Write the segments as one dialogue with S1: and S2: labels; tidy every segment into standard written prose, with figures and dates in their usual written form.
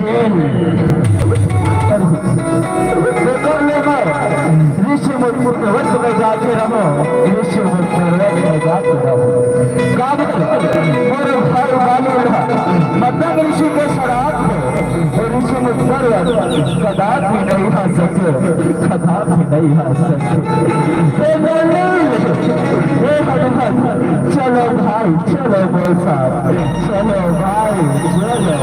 S1: खेल ऋषि मुख पर्वत में जाके रहो, ऋषि मुख पर्वत में जाके रहो। और भाई वाली मतलब ऋषि के शराब ऋषि मुख पर्वत कदापि नहीं आ सके, कदापि नहीं आ सके। चलो भाई चलो बोसा, चलो भाई चलो।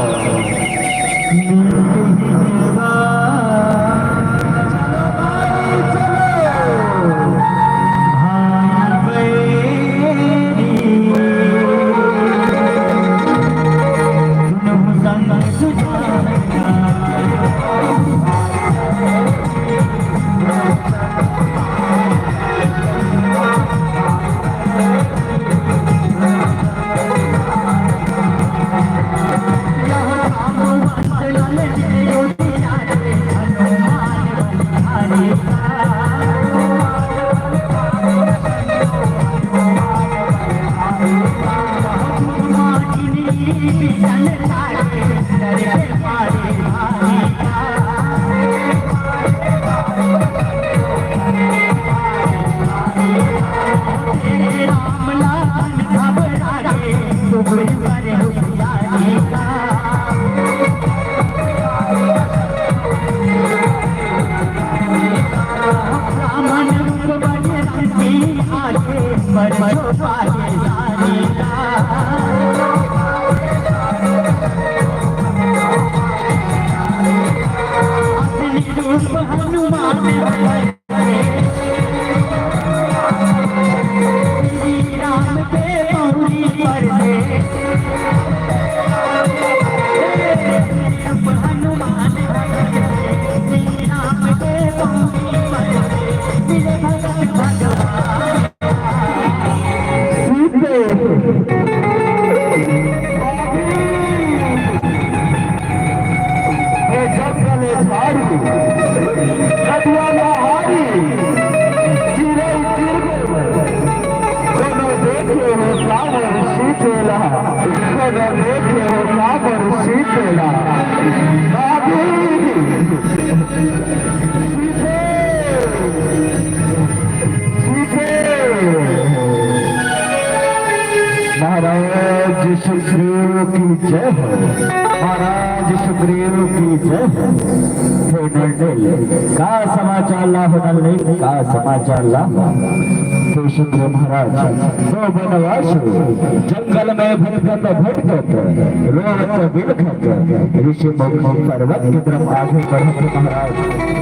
S1: महाराज सुग्रीव की जय हो, महाराज सुग्रीव की जय हो। का समाचार ला हो नल, का समाचार ला तो सुग्रीव महाराज तो बनवास जंगल में भटकत भटकत रोवत बिलखत ऋषि मुख पर्वत की तरफ आगे बढ़त महाराज,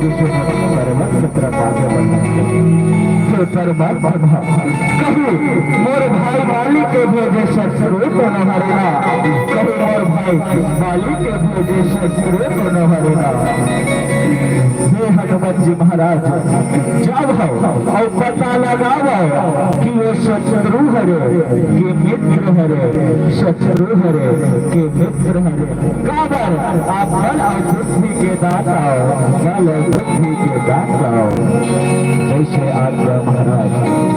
S1: ऋषि मुख पर्वत की तरफ आगे बढ़त कभी मोर भाई बाली के भेजे शत्रु को न हरना, कभी मोर भाई बाली के भेजे शत्रु को न हरना। हे हनुमत जी महाराज जब हो और पता लगाओ कि वो शत्रु हरे के मित्र हरे, शत्रु हरे के मित्र हरे। काबर आप बल और बुद्धि के दाता हो, बल और बुद्धि के दाता हो। जैसे आज्ञा महाराज,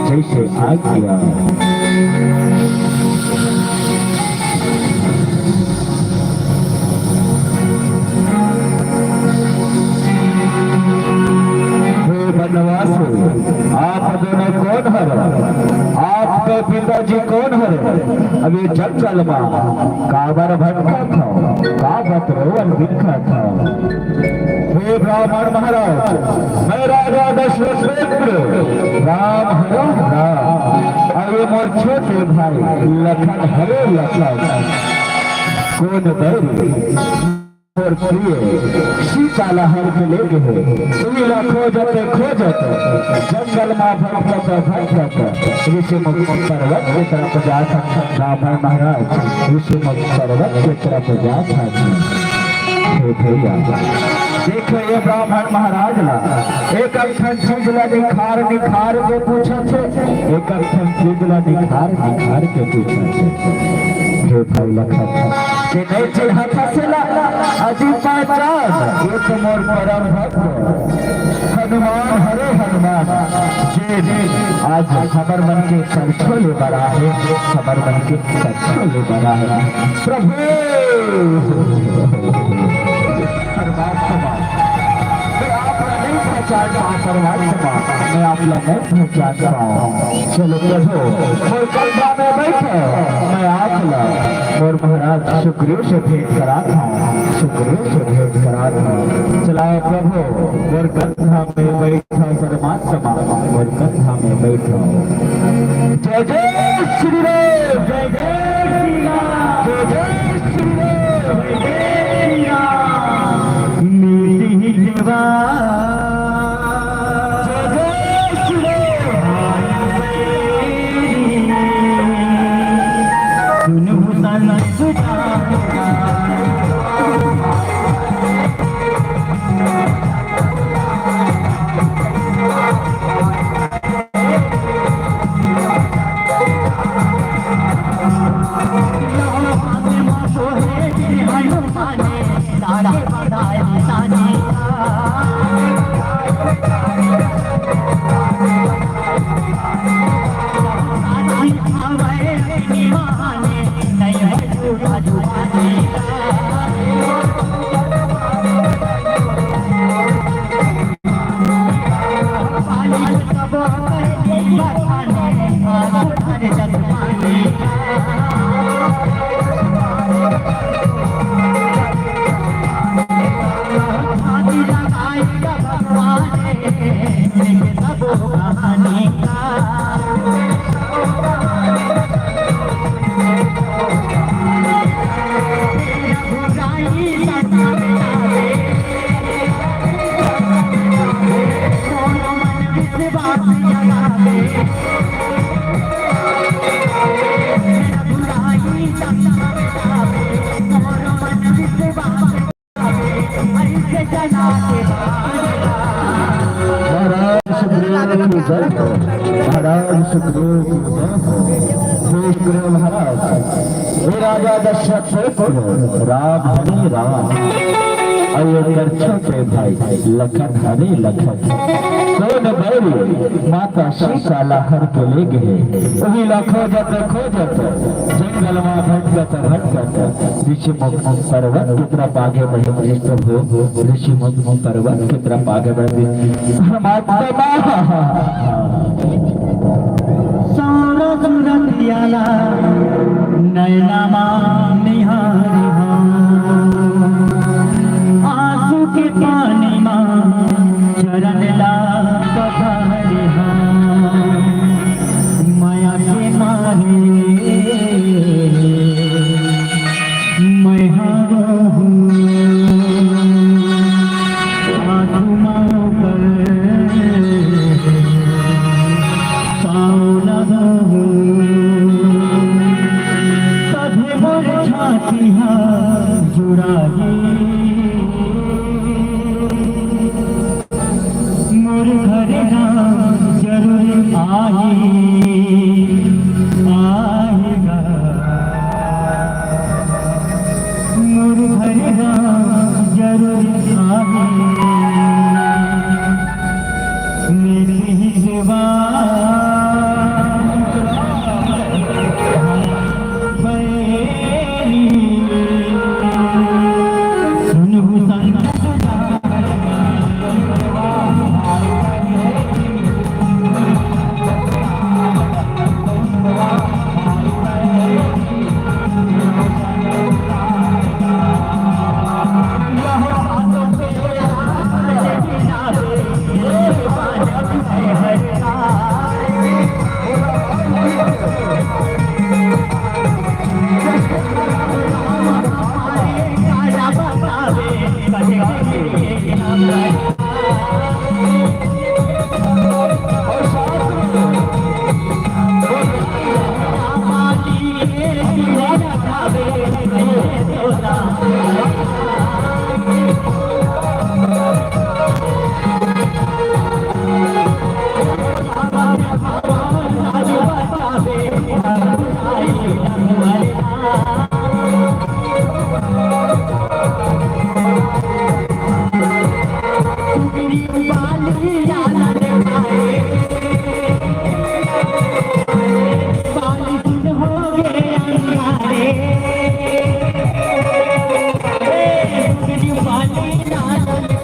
S1: जैसे आज्ञा। बनवास आप दोनों कौन हर, आपके पिताजी कौन हर? अभी जंगल में काबर भटका था, काबत रोवन बिखा था। हे ब्राह्मण महाराज, मैं राजा दशरथ राम हरो राम, अरे मोर छोटे भाई लखन हरे लखन। कौन दैव और सीता लहर के ले गए, सुनीला खोजते खोजते जंगल में भटकत भटकत ऋषि मुख पर्वत की तरफ जा था। ब्राह्मण महाराज ऋषि मुख पर्वत की तरफ जा था। देखो ये ब्राह्मण महाराज ला एक अक्षर चीज ला निखार निखार के पूछा थे, एक अक्षर चीज ला निखार निखार के पूछा थे। जो भाई लखा था कि नहीं चिढ़ाता से ला अजी पहचान ये तो मोर परम भक्त हनुमान हरे हनुमान जे आज खबर मन के सरसों ले बड़ा है, खबर मन के सरसों ले बड़ा है। प्रभु परमात्मा मैं आप लोग नहीं पहचानता हूँ। चलो प्रभु और कंधा में बैठो, मैं आप लोग और महाराज सुग्रीव से भेंट कराता हूँ, सुग्रीव से भेंट कराता हूँ। चलाओ प्रभु और कंधा में बैठो परमात्मा और कंधा में बैठो। जय जय श्री राम, जय जय श्री राम, जय जय श्री राम, जय जय श्री राम। मेरी सेवा महाराज सुग्रीव महाराज हे राजा दशरथ राम हरि राम अयोध्या छोटे भाई लखन हरे लखन कौन बैरी माता सीता लहर के ले गए वही खोजत खोजत जंगल में भटकत भटकत ऋषि मुख पर्वत की तरफ आगे बढ़े प्रभु ऋषि मुख पर्वत की तरफ आगे बढ़े नैना निहारी आंसू के पानी मां चरण ला माया के मारे मैं हारो हूँ आंसू माओ
S2: पानी